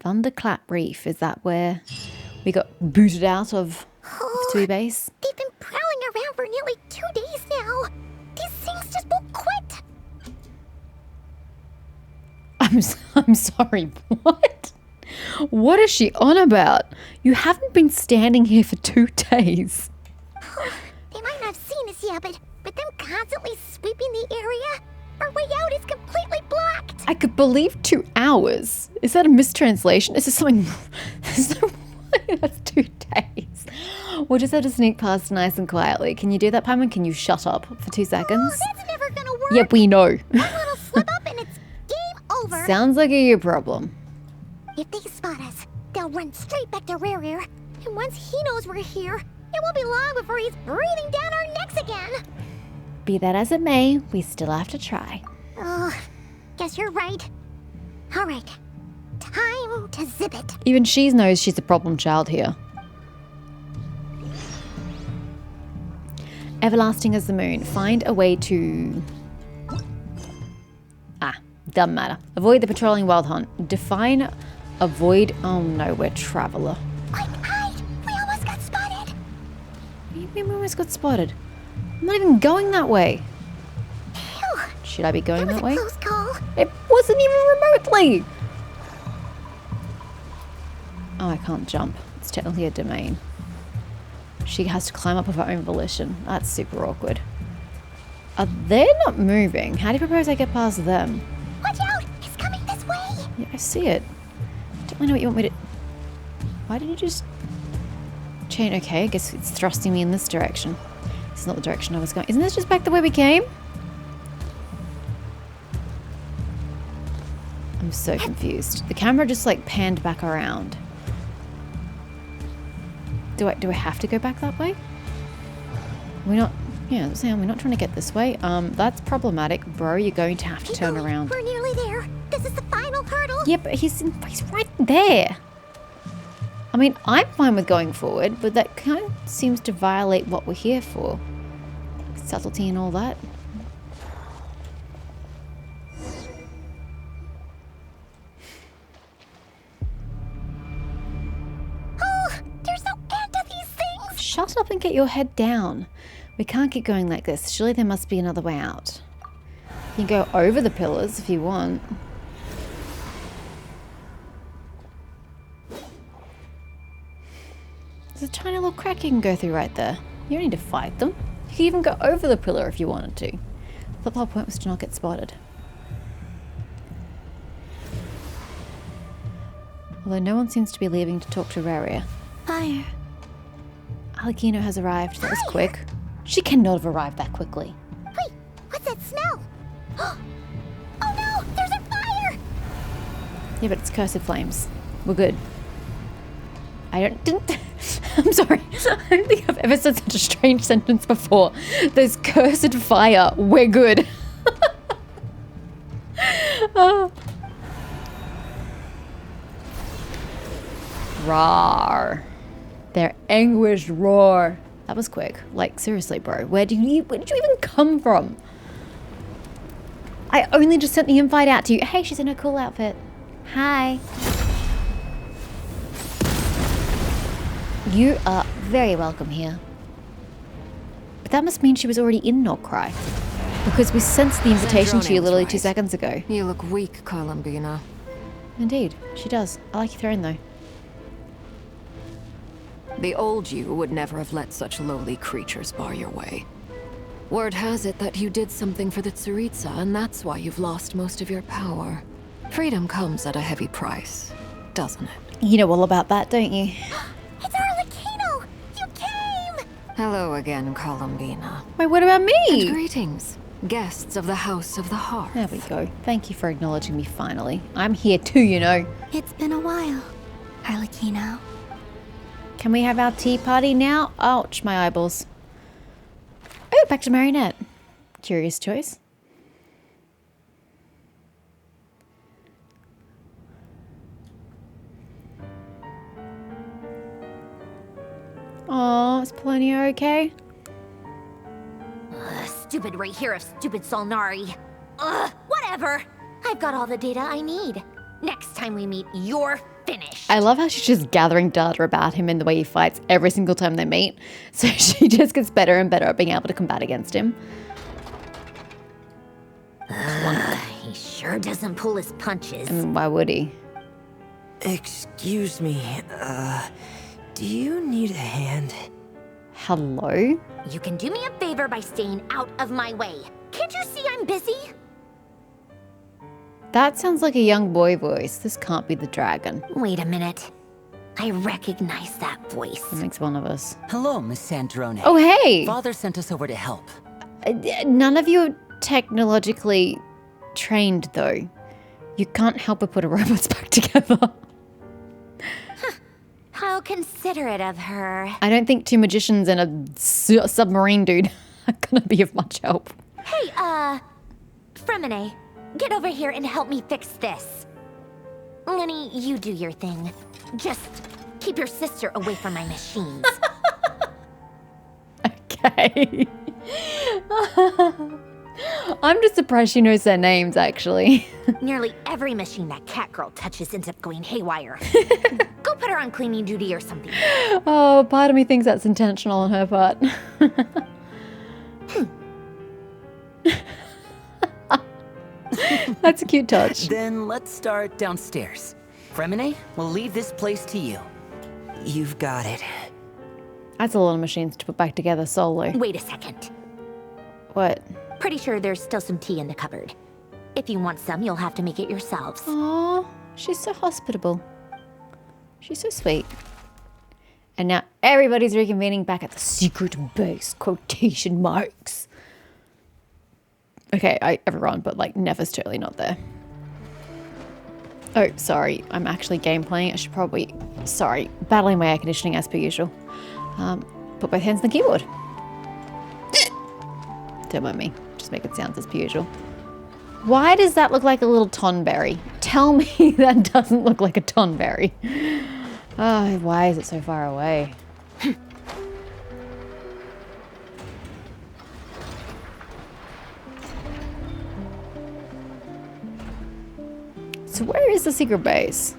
Thunderclap Reef. Is that where we got booted out of Tui Base? They've been prowling around for nearly 2 days now. These things just won't quit. I'm sorry, what? What is she on about? You haven't been standing here for 2 days. They might not have seen us yet, but them constantly sweeping the area, our way out is completely blocked. I could believe 2 hours. Is that a mistranslation? Is this something? That's 2 days. We'll just have to sneak past nice and quietly. Can you do that, Paimon? Can you shut up for 2 seconds? Oh, that's never gonna work. Yep, we know. One little slip up and it's game over. Sounds like a you problem. If they spot us, they'll run straight back to Rare. And once he knows we're here, it won't be long before he's breathing down our necks again. Be that as it may, we still have to try. Oh, guess you're right. All right, time to zip it. Even she knows she's a problem child here. Everlasting as the moon. Find a way to... doesn't matter. Avoid the patrolling wild hunt. Define avoid... Oh no, we're traveler. Quick, hide! We almost got spotted. What do you mean we almost got spotted? I'm not even going that way. Phew. Should I be going that way? That was a close call. It wasn't even remotely. Oh, I can't jump. It's technically a domain. She has to climb up of her own volition. That's super awkward. They're not moving. How do you propose I get past them? Watch out! It's coming this way! Yeah, I see it. Don't really know what you want me to... Why did you just... Chain? Okay, I guess it's thrusting me in this direction. It's not the direction I was going. Isn't this just back the way we came? I'm so confused. The camera just like panned back around. Do I have to go back that way? We're not... Yeah, I'm saying we're not trying to get this way. That's problematic, bro. You're going to have to turn around. We're nearly there. This is the final hurdle. Yeah, but he's right there. I mean, I'm fine with going forward, but that kind of seems to violate what we're here for. Subtlety and all that. Oh, there's no end to these things. Shut up and get your head down. We can't keep going like this. Surely there must be another way out. You can go over the pillars if you want. There's a tiny little crack you can go through right there. You don't need to fight them. You can even go over the pillar if you wanted to. But the whole point was to not get spotted. Although no one seems to be leaving to talk to Raria. Fire. Alikino has arrived. That was quick. She cannot have arrived that quickly. Wait, what's that smell? Oh no, there's a fire! Yeah, but it's cursed flames. We're good. I'm sorry. I don't think I've ever said such a strange sentence before. There's cursed fire. We're good. Oh. Roar. Their anguished roar. That was quick. Like, seriously, bro. Where did you even come from? I only just sent the invite out to you. Hey, she's in a cool outfit. Hi. You are very welcome here. But that must mean she was already in Nordcry. Because we sensed the invitation to you literally 2 seconds ago. You look weak, Columbina. Indeed, she does. I like your throne, though. The old you would never have let such lowly creatures bar your way. Word has it that you did something for the Tsaritsa, and that's why you've lost most of your power. Freedom comes at a heavy price, doesn't it? You know all about that, don't you? It's Arlecchino! You came! Hello again, Columbina. Wait, what about And me? greetings, guests of the House of the Hearth. There we go. Thank you for acknowledging me finally. I'm here too, you know. It's been a while, Arlecchino. Can we have our tea party now? Ouch, my eyeballs. Oh, back to Marionette. Curious choice. Oh, is Polonio okay? Stupid right here of stupid Solnari. Ugh, whatever. I've got all the data I need. Next time we meet, you're finished. I love how she's just gathering data about him and the way he fights every single time they meet. So she just gets better and better at being able to combat against him. He sure doesn't pull his punches. I mean, why would he? Excuse me, do you need a hand? Hello? You can do me a favor by staying out of my way. Can't you see I'm busy? That sounds like a young boy voice. This can't be the dragon. Wait a minute. I recognize that voice. That makes one of us. Hello, Miss Sandrone. Oh, hey! Father sent us over to help. None of you are technologically trained, though. You can't help but put a robot's back together. How considerate of her. I don't think two magicians and a submarine dude are gonna be of much help. Hey, Fremine, get over here and help me fix this. Lenny, you do your thing. Just keep your sister away from my machines. Okay. I'm just surprised she knows their names, actually. Nearly every machine that cat girl touches ends up going haywire. Go put her on cleaning duty or something. Oh, part of me thinks that's intentional on her part. That's a cute touch. Then let's start downstairs. Fremine, we'll leave this place to you. You've got it. That's a lot of machines to put back together solo. Wait a second. What? Pretty sure there's still some tea in the cupboard. If you want some, you'll have to make it yourselves. Aww, she's so hospitable. She's so sweet. And now everybody's reconvening back at the secret base, quotation marks. Okay, everyone, but like Never's totally not there. Oh, sorry, I'm actually gameplaying. I should probably, sorry, battling my air conditioning as per usual. Put both hands on the keyboard. Don't mind me, just make it sound as per usual. Why does that look like a little tonberry? Tell me that doesn't look like a tonberry. Oh, why is it so far away? So where is the secret base?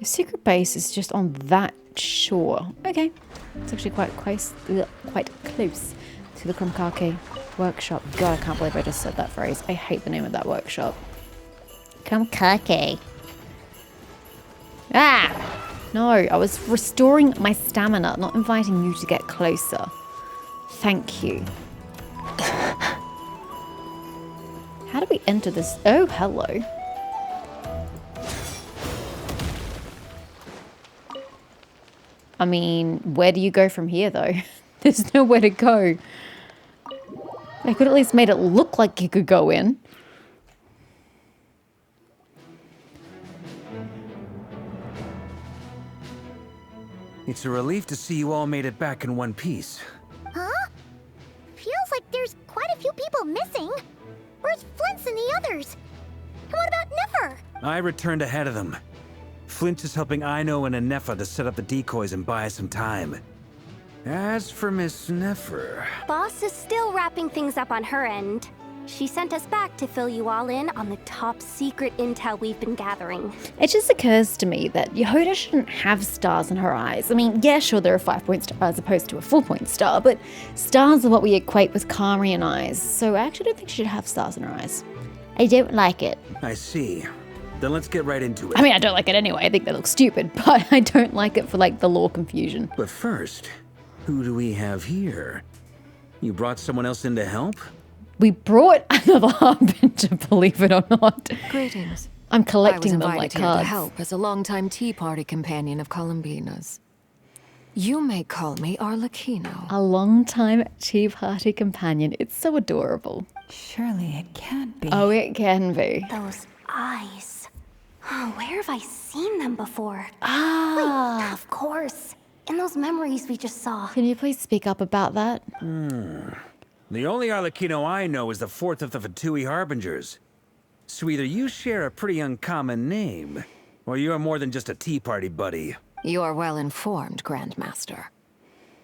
The secret base is just on that shore. Okay, it's actually quite close to the Krumkake workshop. God, I can't believe I just said that phrase. I hate the name of that workshop. Krumkake. Ah! No, I was restoring my stamina, not inviting you to get closer. Thank you. How do we enter this? Oh, hello. I mean, where do you go from here, though? There's nowhere to go. They could at least made it look like you could go in. It's a relief to see you all made it back in one piece. Huh? Feels like there's quite a few people missing. Where's Flint's and the others? And what about Nefer? I returned ahead of them. Flint is helping Aino and Anefa to set up the decoys and buy us some time. As for Miss Nefer... Boss is still wrapping things up on her end. She sent us back to fill you all in on the top secret intel we've been gathering. It just occurs to me that Yehuda shouldn't have stars in her eyes. I mean, yeah, sure, they're a 5-point star as opposed to a 4-point star, but stars are what we equate with Kamrian eyes, so I actually don't think she should have stars in her eyes. I don't like it. I see. Then let's get right into it. I mean, I don't like it anyway. I think they look stupid, but I don't like it for, like, the lore confusion. But first, who do we have here? You brought someone else in to help? We brought another harbinger, believe it or not. Greetings. I'm I was collecting them invited like here cards. to help as a longtime tea party companion of Columbina's. You may call me Arlecchino. A long-time tea party companion. It's so adorable. Surely it can't be. Oh, it can be. Those eyes. Oh, where have I seen them before? Ah. Of course. In those memories we just saw. Can you please speak up about that? The only Arlecchino I know is the fourth of the Fatui Harbingers. So either you share a pretty uncommon name, or you're more than just a tea party buddy. You are well informed, Grandmaster.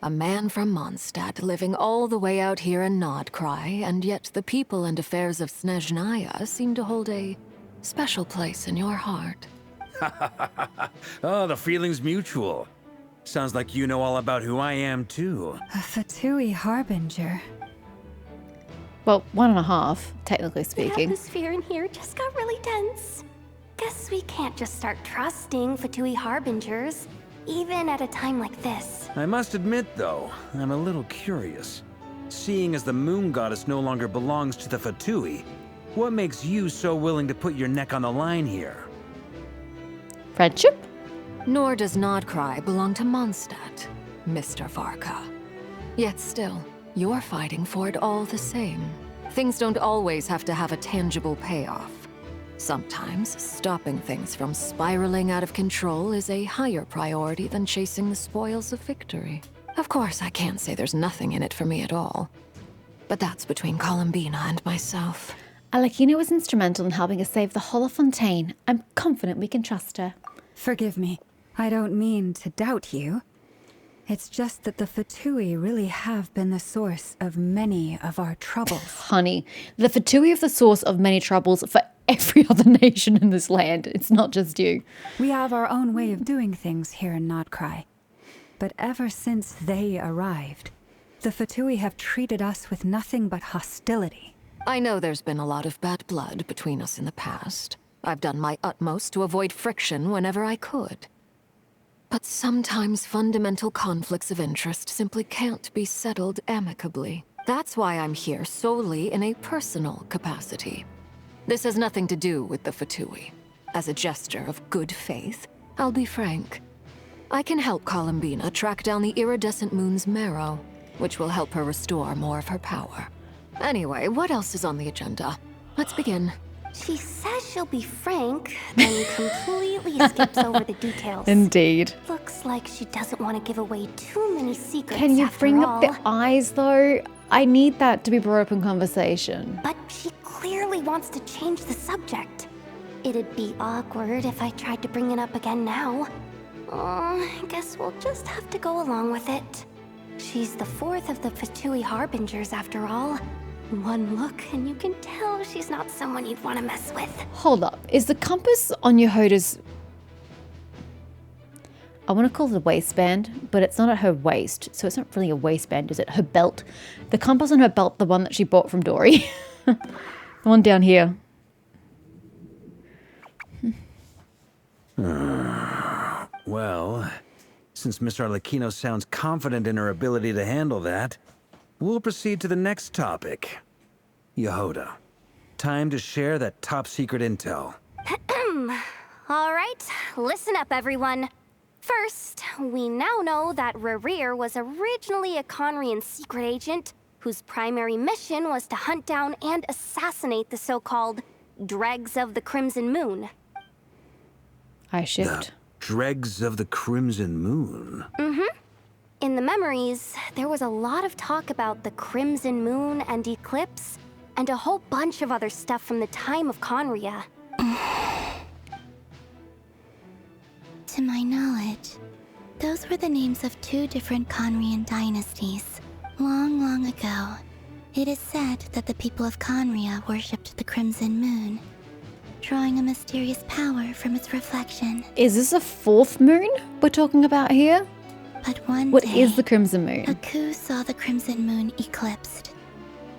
A man from Mondstadt living all the way out here in Nodcry, and yet the people and affairs of Snezhnaya seem to hold a special place in your heart. Oh, the feeling's mutual. Sounds like you know all about who I am, too. A Fatui harbinger. Well, 1.5, technically The speaking. atmosphere in here just got really tense. Guess we can't just start trusting Fatui harbingers, even at a time like this. I must admit, though, I'm a little curious. Seeing as the moon goddess no longer belongs to the Fatui, what makes you so willing to put your neck on the line here? Friendship? Nor does Nodcry belong to Mondstadt, Mr. Varka. Yet still, you're fighting for it all the same. Things don't always have to have a tangible payoff. Sometimes, stopping things from spiraling out of control is a higher priority than chasing the spoils of victory. Of course, I can't say there's nothing in it for me at all. But that's between Columbina and myself. Alekina was instrumental in helping us save the Holofontaine. I'm confident we can trust her. Forgive me. I don't mean to doubt you. It's just that the Fatui really have been the source of many of our troubles. Honey, the Fatui are the source of many troubles for every other nation in this land. It's not just you. We have our own way of doing things here in Nodcry. But ever since they arrived, the Fatui have treated us with nothing but hostility. I know there's been a lot of bad blood between us in the past. I've done my utmost to avoid friction whenever I could. But sometimes fundamental conflicts of interest simply can't be settled amicably. That's why I'm here solely in a personal capacity. This has nothing to do with the Fatui. As a gesture of good faith, I'll be frank. I can help Columbina track down the iridescent moon's marrow, which will help her restore more of her power. Anyway, what else is on the agenda? Let's begin. She says she'll be frank, then completely skips over the details. Indeed. Looks like she doesn't want to give away too many secrets. Can you after bring all. up the eyes, though? I need that to be brought up in conversation. But she clearly wants to change the subject. It'd be awkward if I tried to bring it up again now. I guess we'll just have to go along with it. She's the fourth of the Fatui harbingers, after all. One look and you can tell she's not someone you'd want to mess with. Hold up. Is the compass on your Hoda's... I want to call it a waistband, but it's not at her waist, so it's not really a waistband, is it? Her belt. The compass on her belt, the one that she bought from Dory. The one down here. Well, since Miss Arlecchino sounds confident in her ability to handle that, we'll proceed to the next topic. Yehoda, time to share that top-secret intel. All right, listen up, everyone. First, we now know that Rerir was originally a Conrian secret agent whose primary mission was to hunt down and assassinate the so-called Dregs of the Crimson Moon. I shift. The Dregs of the Crimson Moon. In the memories, there was a lot of talk about the Crimson Moon and Eclipse, and a whole bunch of other stuff from the time of Conria. To my knowledge, those were the names of two different Conrian dynasties. Long, long ago, it is said that the people of Conria worshipped the Crimson Moon, drawing a mysterious power from its reflection. Is this a fourth moon we're talking about here? But one What day, is the Crimson Moon? Aku saw the Crimson Moon eclipsed,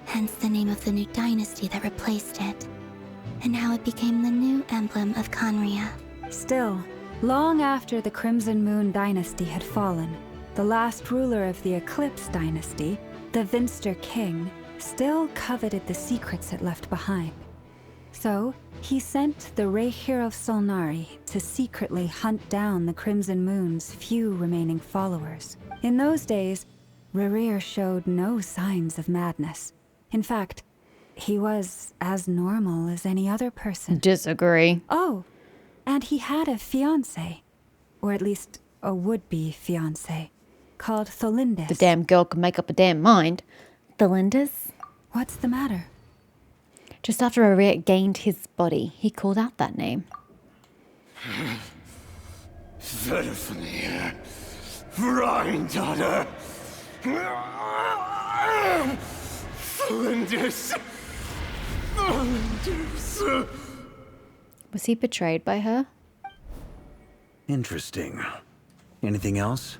hence the name of the new dynasty that replaced it, and how it became the new emblem of Conria. Still, long after the Crimson Moon dynasty had fallen, the last ruler of the Eclipse dynasty, the Vinster King, still coveted the secrets it left behind. So, he sent the Rehir of Solnari to secretly hunt down the Crimson Moon's few remaining followers. In those days, Rerir showed no signs of madness. In fact, he was as normal as any other person. Disagree. Oh, and he had a fiancé, or at least a would-be fiancé, called Tholindis. The damn girl can make up a damn mind. Tholindis? What's the matter? Just after Rerir gained his body, he called out that name. Verfnir, Rheindaughter, Flinders. Was he betrayed by her? Interesting. Anything else?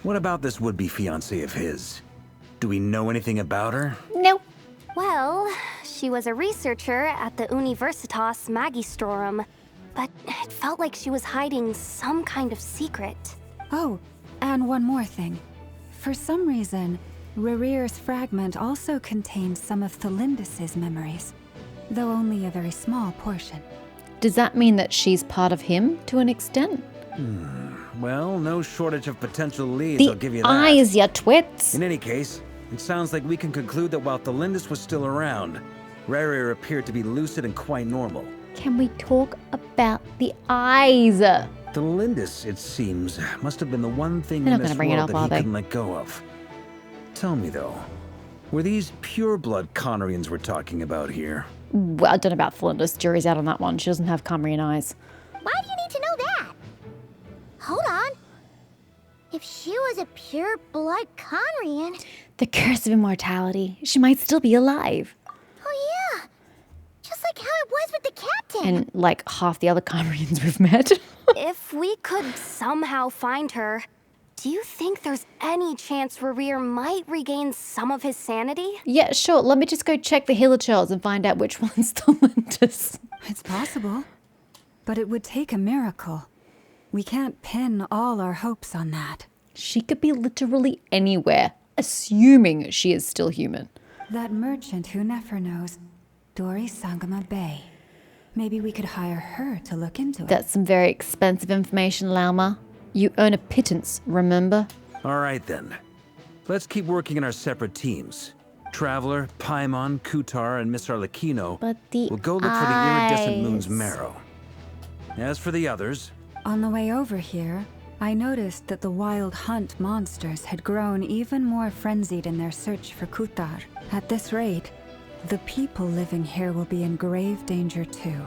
What about this would-be fiancée of his? Do we know anything about her? No. Well, she was a researcher at the Universitas Magistrorum, but it felt like she was hiding some kind of secret. Oh, and one more thing. For some reason, Rerear's fragment also contains some of Thelindis' memories, though only a very small portion. Does that mean that she's part of him to an extent? Well, no shortage of potential leads, I'll give you The that. eyes, ya twits. In any case, it sounds like we can conclude that while Thelindis was still around, Rerear appeared to be lucid and quite normal. Can we talk about the eyes? Thelindis, it seems, must have been the one thing They're in not this gonna bring it world up, that are he they? couldn't let go of. Tell me though, were these pure-blood Conorians we're talking about here? Well, I don't know about Thelindis. Jury's out on that one. She doesn't have Cumbrian eyes. Why do you need to know that? Hold on. If she was a pure-blood Conrian... The curse of immortality. She might still be alive. Oh yeah, just like how it was with the captain. And like half the other Cumbrians we've met. If we could somehow find her, do you think there's any chance Rerear might regain some of his sanity? Yeah, sure. Let me just go check the healer charts and find out which one's Thelindis. It's possible, but it would take a miracle. We can't pin all our hopes on that. She could be literally anywhere, assuming she is still human. That merchant who never knows, Dori Sangama Bay. Maybe we could hire her to look into it. That's some very expensive information, Lauma. You earn a pittance, remember? All right then. Let's keep working in our separate teams. Traveler, Paimon, Kutar, and Miss Arlecchino But the will go look for the iridescent moon's eyes. marrow. As for the others, On the way over here, I noticed that the wild hunt monsters had grown even more frenzied in their search for Kutar. At this rate, the people living here will be in grave danger too.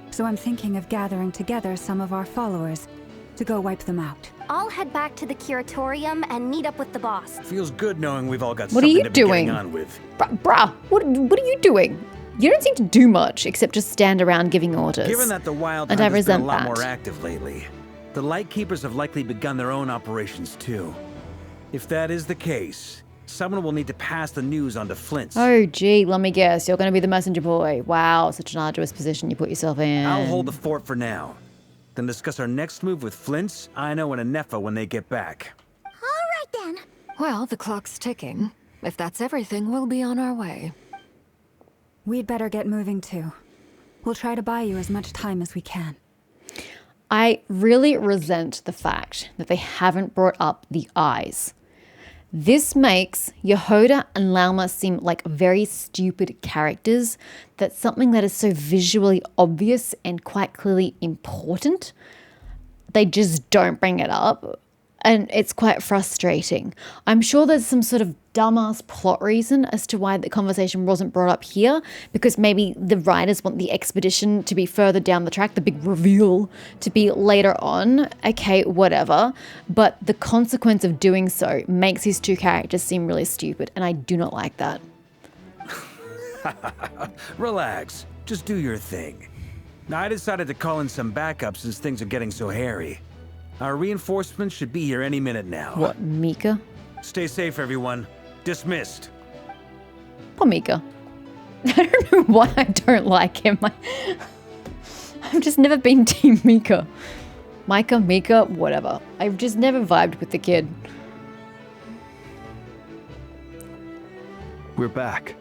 So I'm thinking of gathering together some of our followers to go wipe them out. I'll head back to the curatorium and meet up with the boss. feels good knowing we've all got What are something you to be getting doing? on with. Bruh, what are you doing? You don't seem to do much except just stand around giving orders. Given that the Wild And Hunt I has been a resent lot that. more active lately, the Lightkeepers have likely begun their own operations too. If that is the case, someone will need to pass the news on to Flint's. Oh, gee, let me guess. You're going to be the messenger boy. Wow, such an arduous position you put yourself in. I'll hold the fort for now. Then discuss our next move with Flint's, Aino, and Anefa when they get back. All right then. Well, the clock's ticking. If that's everything, we'll be on our way. We'd better get moving too. We'll try to buy you as much time as we can. I really resent the fact that they haven't brought up the eyes. This makes Yehoda and Lauma seem like very stupid characters. That's something that is so visually obvious and quite clearly important. They just don't bring it up. And it's quite frustrating. I'm sure there's some sort of dumbass plot reason as to why the conversation wasn't brought up here, because maybe the writers want the expedition to be further down the track, the big reveal to be later on. Okay, whatever. But the consequence of doing so makes these two characters seem really stupid, and I do not like that. Relax. Just do your thing. Now, I decided to call in some backup since things are getting so hairy. Our reinforcements should be here any minute now. What, Mika? Stay safe, everyone. Dismissed. Poor Mika. I don't know why I don't like him. I've just never been Team Mika. Mika, whatever. I've just never vibed with the kid. We're back.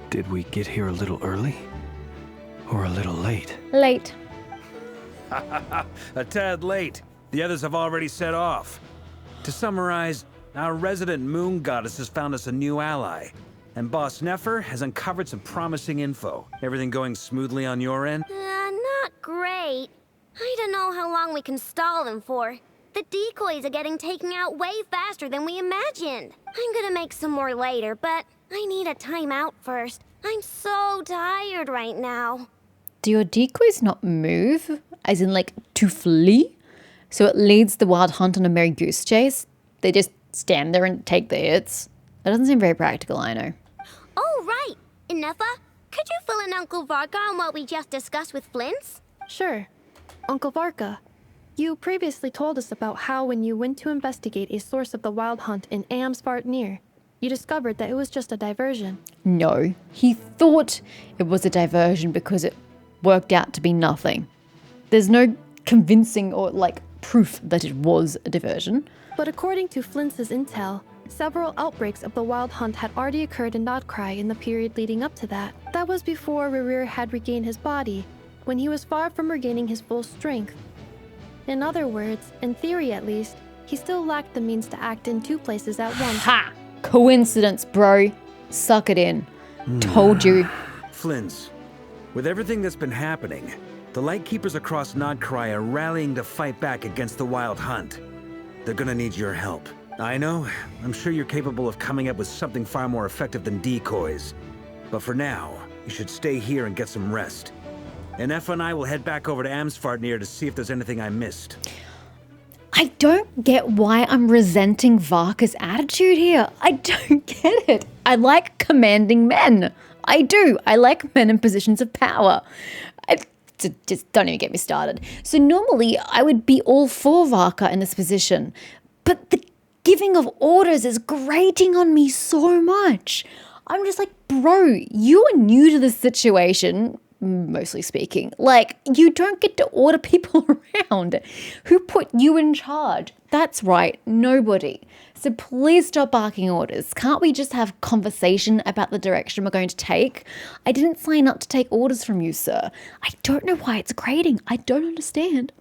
Did we get here a little early? Or a little late? Late. A tad late. The others have already set off. To summarize, our resident moon goddess has found us a new ally, and Boss Nefer has uncovered some promising info. Everything going smoothly on your end? Not great. I don't know how long we can stall them for. The decoys are getting taken out way faster than we imagined. I'm gonna make some more later, but I need a timeout first. I'm so tired right now. Do your decoys not move? As in, like, to flee? So it leads the wild hunt on a merry goose chase? They just stand there and take the hits? That doesn't seem very practical, I know. Oh, right. Inefa, Could you fill in Uncle Varka on what we just discussed with Flint's? Sure. Uncle Varka, you previously told us about how when you went to investigate a source of the wild hunt in Amsvartnir, you discovered that it was just a diversion. No, he thought it was a diversion because it worked out to be nothing. There's no convincing or proof that it was a diversion. But according to Flint's intel, several outbreaks of the wild hunt had already occurred in Nodcry in the period leading up to that. That was before Rerir had regained his body, when he was far from regaining his full strength. In other words, in theory at least, he still lacked the means to act in two places at once. Ha! Coincidence, bro. Suck it in. Told you. Flins, with everything that's been happening, the Lightkeepers across Nodcry are rallying to fight back against the Wild Hunt. They're gonna need your help. I know, I'm sure you're capable of coming up with something far more effective than decoys. But for now, you should stay here and get some rest. And Effa and I will head back over to Amsvartnir to see if there's anything I missed. I don't get why I'm resenting Varka's attitude here. I don't get it. I like commanding men. I do. I like men in positions of power. Just don't even get me started. So normally I would be all for Varka in this position. But the giving of orders is grating on me so much. I'm just like, bro, you are new to this situation, mostly speaking. You don't get to order people around. Who put you in charge? That's right, nobody. So please stop barking orders. Can't we just have conversation about the direction we're going to take? I didn't sign up to take orders from you, sir. I don't know why it's grating. I don't understand.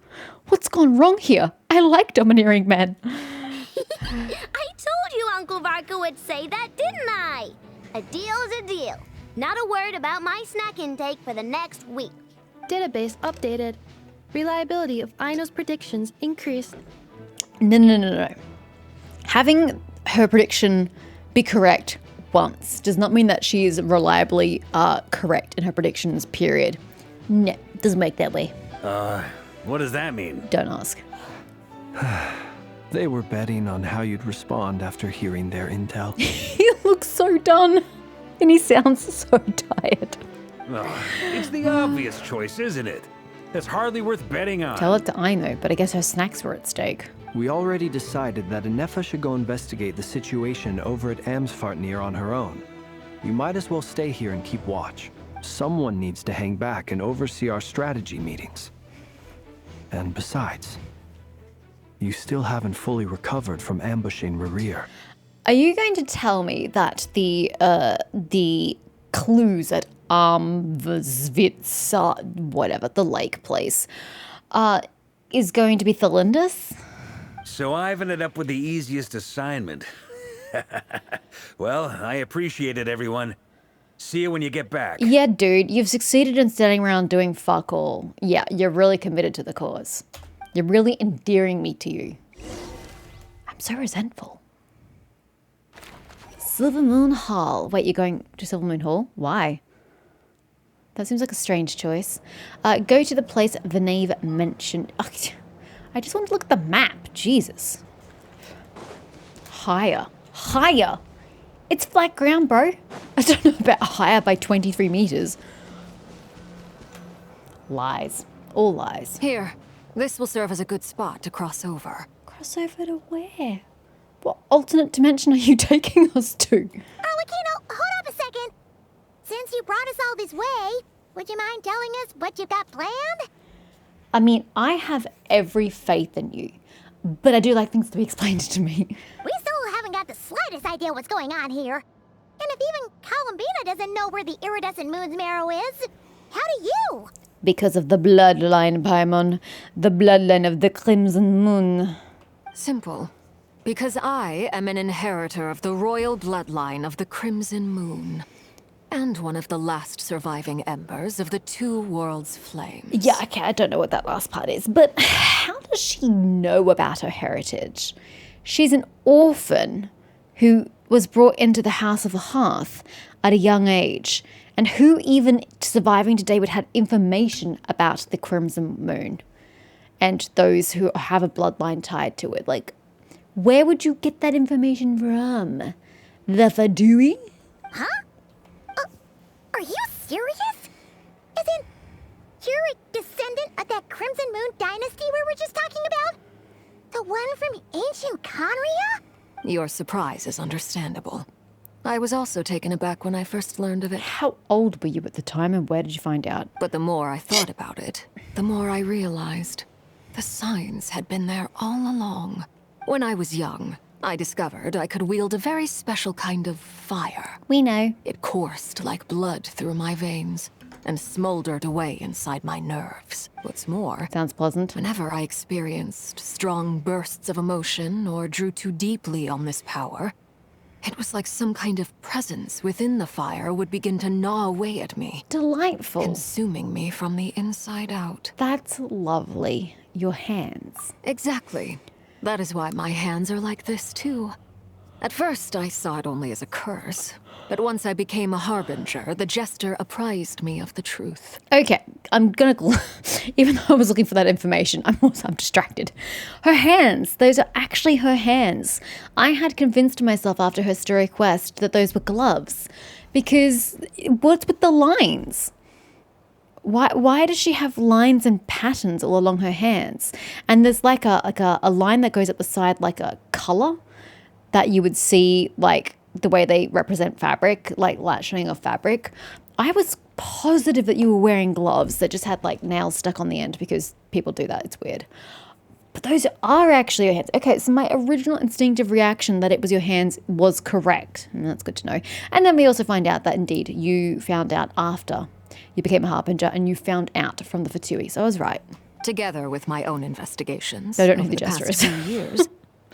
What's gone wrong here? I like domineering men. I told you Uncle Varka would say that, didn't I? A deal's a deal. Not a word about my snack intake for the next week. Database updated. Reliability of Aino's predictions increased. No. Having her prediction be correct once does not mean that she is reliably correct in her predictions, period. No, doesn't work that way. What does that mean? Don't ask. They were betting on how you'd respond after hearing their intel. He looks so done. And he sounds so tired. Oh, it's the obvious choice, isn't it? That's hardly worth betting on. Tell it to Aino, but I guess her snacks were at stake. We already decided that Anefa should go investigate the situation over at Amsvartnir on her own. You might as well stay here and keep watch. Someone needs to hang back and oversee our strategy meetings. And besides, you still haven't fully recovered from ambushing Rerir. Are you going to tell me that the clues at Amvsvitsa, whatever, the lake place, is going to be Thalindus? So I've ended up with the easiest assignment. Well, I appreciate it, everyone. See you when you get back. Yeah, dude, you've succeeded in standing around doing fuck all. Yeah, you're really committed to the cause. You're really endearing me to you. I'm so resentful. Silver Moon Hall. Wait, you're going to Silver Moon Hall? Why? That seems like a strange choice. Go to the place Venave mentioned. I just want to look at the map. Jesus. Higher. Higher. It's flat ground, bro. I don't know about higher by 23 meters. Lies. All lies. Here, this will serve as a good spot to cross over. Cross over to where? What alternate dimension are you taking us to? Arlecchino, hold up a second. Since you brought us all this way, would you mind telling us what you've got planned? I mean, I have every faith in you, but I do like things to be explained to me. We still haven't got the slightest idea what's going on here. And if even Columbina doesn't know where the iridescent moon's marrow is, how do you? Because of the bloodline, Paimon. The bloodline of the Crimson Moon. Simple. Because I am an inheritor of the royal bloodline of the Crimson Moon. And one of the last surviving embers of the Two Worlds Flames. Yeah, okay, I don't know what that last part is, but how does she know about her heritage? She's an orphan who was brought into the House of the Hearth at a young age, and who even surviving today would have information about the Crimson Moon and those who have a bloodline tied to it. Where would you get that information from? The Fadui? Huh? Are you serious? As in, you're a descendant of that Crimson Moon dynasty we were just talking about? The one from ancient Conria? Your surprise is understandable. I was also taken aback when I first learned of it. How old were you at the time and where did you find out? But the more I thought about it, the more I realized the signs had been there all along. When I was young, I discovered I could wield a very special kind of fire. We know. It coursed like blood through my veins and smoldered away inside my nerves. What's more, sounds pleasant. Whenever I experienced strong bursts of emotion or drew too deeply on this power, it was like some kind of presence within the fire would begin to gnaw away at me. Delightful. Consuming me from the inside out. That's lovely. Your hands. Exactly. That is why my hands are like this too. At first, I saw it only as a curse. But once I became a harbinger, the jester apprised me of the truth. Okay, I'm gonna... Even though I was looking for that information, I'm distracted. Her hands. Those are actually her hands. I had convinced myself after her story quest that those were gloves. Because what's with the lines? Why does she have lines and patterns all along her hands? And there's like a line that goes up the side like a color that you would see like the way they represent fabric, like latching of fabric. I was positive that you were wearing gloves that just had like nails stuck on the end because people do that. It's weird. But those are actually your hands. Okay, so my original instinctive reaction that it was your hands was correct. And that's good to know. And then we also find out that indeed you found out after you became a harbinger and you found out from the Fatui. So I was right. Together with my own investigations. I don't know who over the jester past is. few years,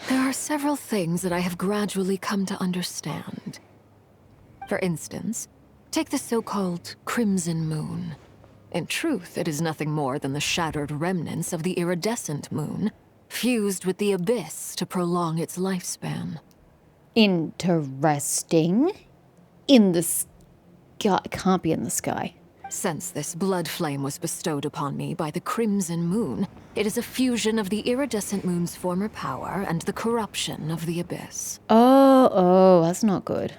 there are several things that I have gradually come to understand. For instance, take the so-called Crimson Moon. In truth, it is nothing more than the shattered remnants of the iridescent moon, fused with the abyss to prolong its lifespan. Interesting. In the sky. It can't be in the sky. Since this blood flame was bestowed upon me by the Crimson Moon, it is a fusion of the iridescent moon's former power and the corruption of the abyss. Oh, that's not good.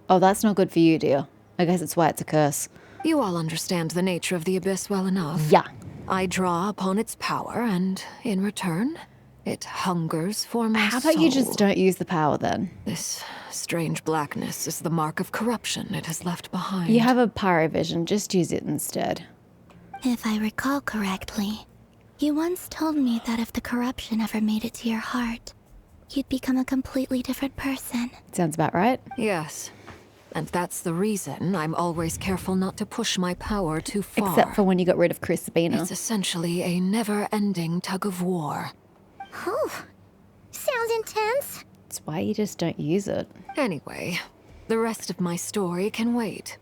Oh, that's not good for you, dear. I guess that's why it's a curse. You all understand the nature of the abyss well enough. Yeah. I draw upon its power, and in return, it hungers for my How about soul. you just don't use the power then? This strange blackness is the mark of corruption it has left behind. You have a pyrovision, just use it instead. If I recall correctly, you once told me that if the corruption ever made it to your heart, you'd become a completely different person. Sounds about right. Yes. And that's the reason I'm always careful not to push my power too far. Except for when you got rid of Chris Sabina. It's essentially a never-ending tug of war. Whew. Sounds intense. That's why you just don't use it. Anyway, the rest of my story can wait.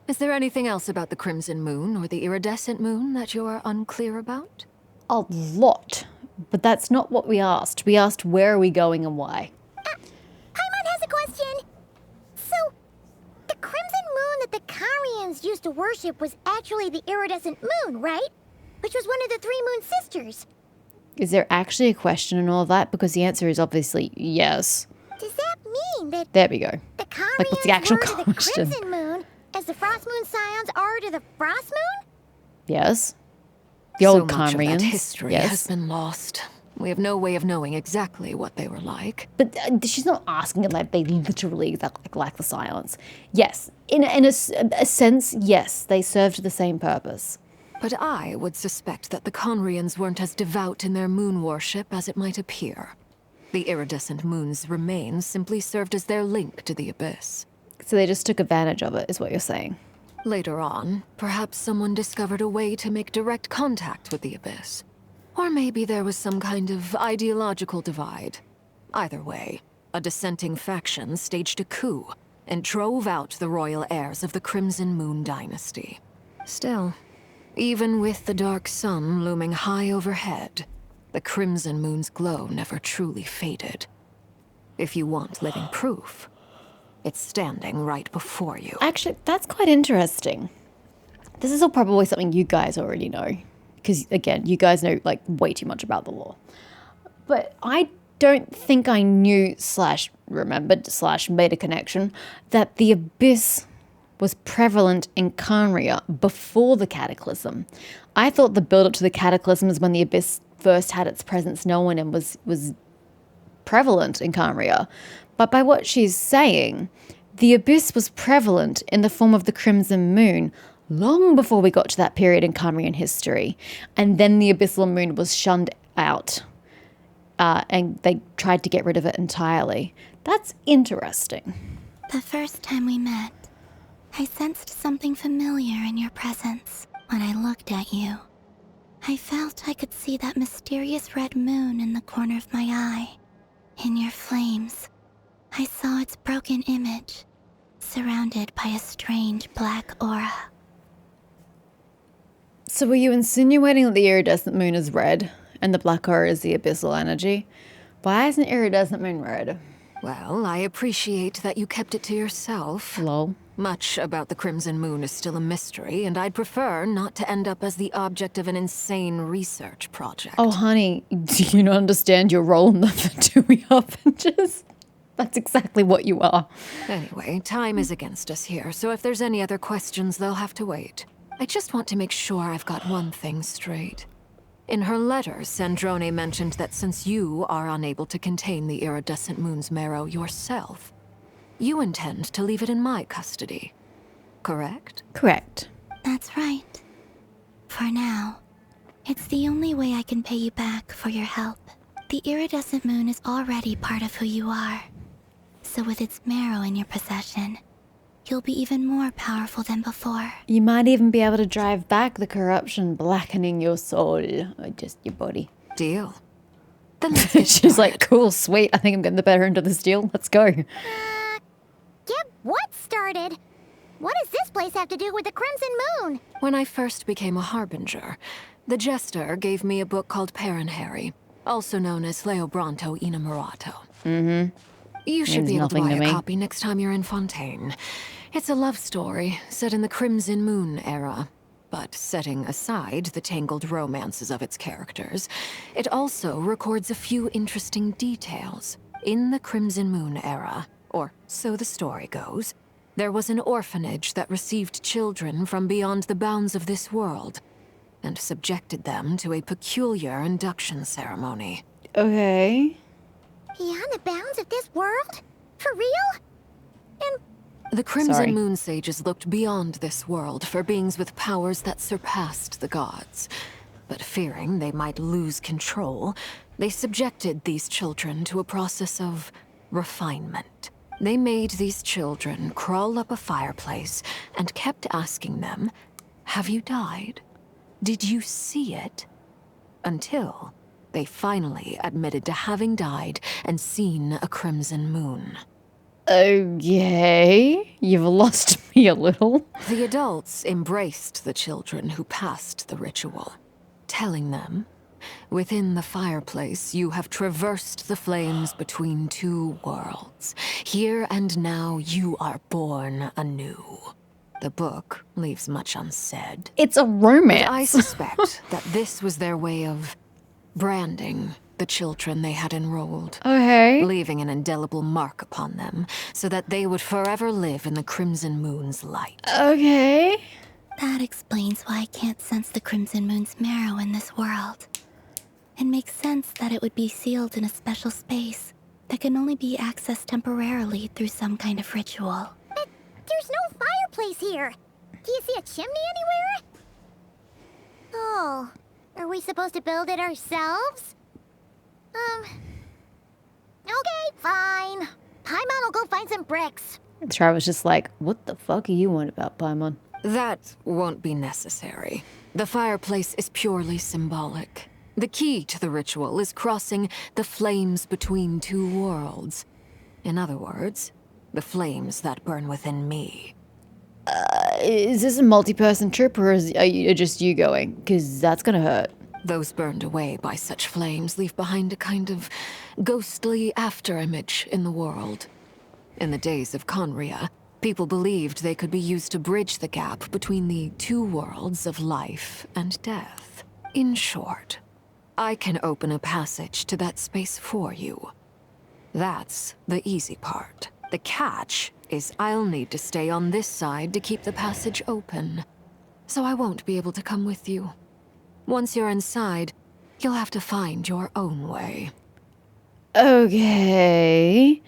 Is there anything else about the Crimson Moon or the Iridescent Moon that you're unclear about? A lot. But that's not what we asked. We asked where are we going and why. Paimon has a question. So, the Crimson Moon that the Karians used to worship was actually the Iridescent Moon, right? Which was one of the three Moon Sisters. Is there actually a question in all of that? Because the answer is obviously yes. Does that mean that There we go. the Karians Like, what's the actual were to the question? Crimson Moon as the Frost Moon Scions are to the Frost Moon? Yes. The old so much of Conrians. that history yes. has been lost. We have no way of knowing exactly what they were like. But she's not asking it like they literally exactly like the Scions. Yes. In a sense, yes. They served the same purpose. But I would suspect that the Conrians weren't as devout in their moon worship as it might appear. The iridescent moon's remains simply served as their link to the abyss. So they just took advantage of it, is what you're saying. Later on, perhaps someone discovered a way to make direct contact with the abyss. Or maybe there was some kind of ideological divide. Either way, a dissenting faction staged a coup and drove out the royal heirs of the Crimson Moon dynasty. Still, even with the dark sun looming high overhead, the Crimson Moon's glow never truly faded. If you want living proof, it's standing right before you. Actually, that's quite interesting. This is all probably something you guys already know. Because, again, you guys know, like, way too much about the lore. But I don't think I knew / remembered / made a connection that the Abyss was prevalent in Khaenri'ah before the Cataclysm. I thought the build-up to the Cataclysm is when the Abyss first had its presence known and was prevalent in Khaenri'ah. But by what she's saying, the Abyss was prevalent in the form of the Crimson Moon long before we got to that period in Khaenri'ah history. And then the Abyssal Moon was shunned out. And they tried to get rid of it entirely. That's interesting. The first time we met, I sensed something familiar in your presence. When I looked at you, I felt I could see that mysterious red moon in the corner of my eye. In your flames, I saw its broken image, surrounded by a strange black aura. So were you insinuating that the iridescent moon is red and the black aura is the abyssal energy? Why isn't iridescent moon red? Well, I appreciate that you kept it to yourself. Lol. Much about the Crimson Moon is still a mystery, and I'd prefer not to end up as the object of an insane research project. Oh, honey, do you not understand your role in the Fatui Harbingers? That's exactly what you are. Anyway, time is against us here, so if there's any other questions, they'll have to wait. I just want to make sure I've got one thing straight. In her letter, Sandrone mentioned that since you are unable to contain the iridescent moon's marrow yourself, you intend to leave it in my custody. Correct? Correct. That's right. For now, it's the only way I can pay you back for your help. The iridescent moon is already part of who you are. So with its marrow in your possession, you'll be even more powerful than before. You might even be able to drive back the corruption blackening your soul, or just your body. Deal. Then let's get She's like, cool, sweet, I think I'm getting the better end of this deal. Let's go. Get what started? What does this place have to do with the Crimson Moon? When I first became a Harbinger, the Jester gave me a book called Paranhari, also known as Leobranto Innamorato. Mm-hmm. You should Means be able to nothing buy to a me. copy next time you're in Fontaine. It's a love story set in the Crimson Moon era. But setting aside the tangled romances of its characters, it also records a few interesting details. In the Crimson Moon era, or so the story goes, there was an orphanage that received children from beyond the bounds of this world, and subjected them to a peculiar induction ceremony. Okay. Beyond the bounds of this world? For real? And The Crimson Sorry. Moon Sages looked beyond this world for beings with powers that surpassed the gods. But fearing they might lose control, they subjected these children to a process of refinement. They made these children crawl up a fireplace and kept asking them, "Have you died? Did you see it?" Until they finally admitted to having died and seen a crimson moon. Okay. You've lost me a little. The adults embraced the children who passed the ritual, telling them, "Within the fireplace, you have traversed the flames between two worlds. Here and now, you are born anew." The book leaves much unsaid. It's a romance. But I suspect that this was their way of branding the children they had enrolled. Okay. Leaving an indelible mark upon them, so that they would forever live in the Crimson Moon's light. Okay. That explains why I can't sense the Crimson Moon's marrow in this world. It makes sense that it would be sealed in a special space that can only be accessed temporarily through some kind of ritual. but there's no fireplace here. Do you see a chimney anywhere? Oh, are we supposed to build it ourselves? Okay, fine. Paimon will go find some bricks. Travis just like, what the fuck are you on about, Paimon? That won't be necessary. The fireplace is purely symbolic. The key to the ritual is crossing the flames between two worlds. In other words, the flames that burn within me. Is this a multi-person trip or is just you going? Because that's gonna hurt. Those burned away by such flames leave behind a kind of ghostly afterimage in the world. In the days of Khaenri'ah, people believed they could be used to bridge the gap between the two worlds of life and death. In short, I can open a passage to that space for you. That's the easy part. The catch is I'll need to stay on this side to keep the passage open. So I won't be able to come with you. Once you're inside, you'll have to find your own way. Okay.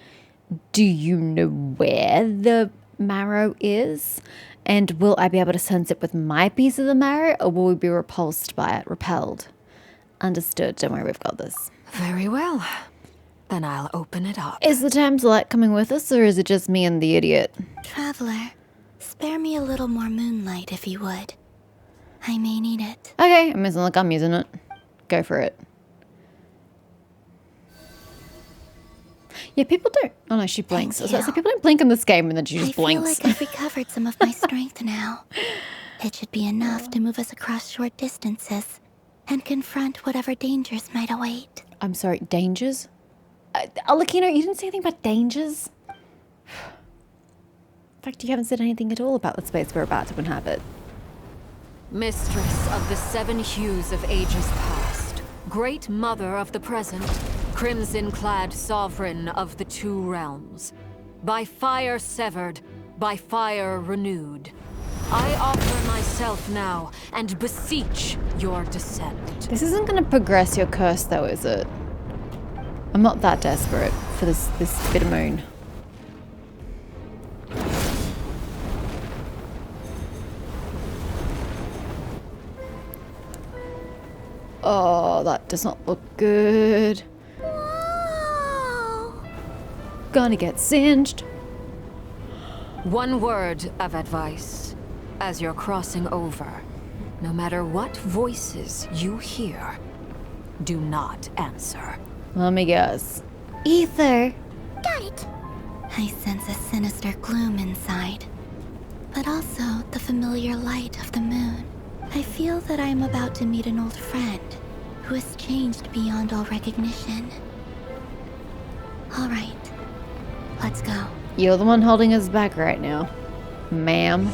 Do you know where the marrow is? And will I be able to sense it with my piece of the marrow, or will we be repulsed by it? Repelled. Understood. Don't worry, we've got this. Very well. Then I'll open it up. Is the Thames Light coming with us, or is it just me and the idiot? Traveler, spare me a little more moonlight if you would. I may need it. Okay, I'm using it. Go for it. Yeah, people don't... Oh no, she blinks. So people don't blink in this game and then she just blinks. I feel like I've recovered some of my strength now. It should be enough to move us across short distances and confront whatever dangers might await. I'm sorry, dangers? Alakino, you didn't say anything about dangers? In fact, you haven't said anything at all about the space we're about to inhabit. Mistress of the 7 hues of ages past, great mother of the present, crimson-clad sovereign of the 2 realms, by fire severed, by fire renewed, I offer myself now and beseech your descent. This isn't going to progress your curse, though, is it? I'm not that desperate for this bit of moon. Oh, that does not look good. Whoa. Gonna get singed. One word of advice. As you're crossing over, no matter what voices you hear, do not answer. Let me guess. Aether. Got it. I sense a sinister gloom inside, but also the familiar light of the moon. I feel that I am about to meet an old friend who has changed beyond all recognition. All right, let's go. You're the one holding us back right now, ma'am.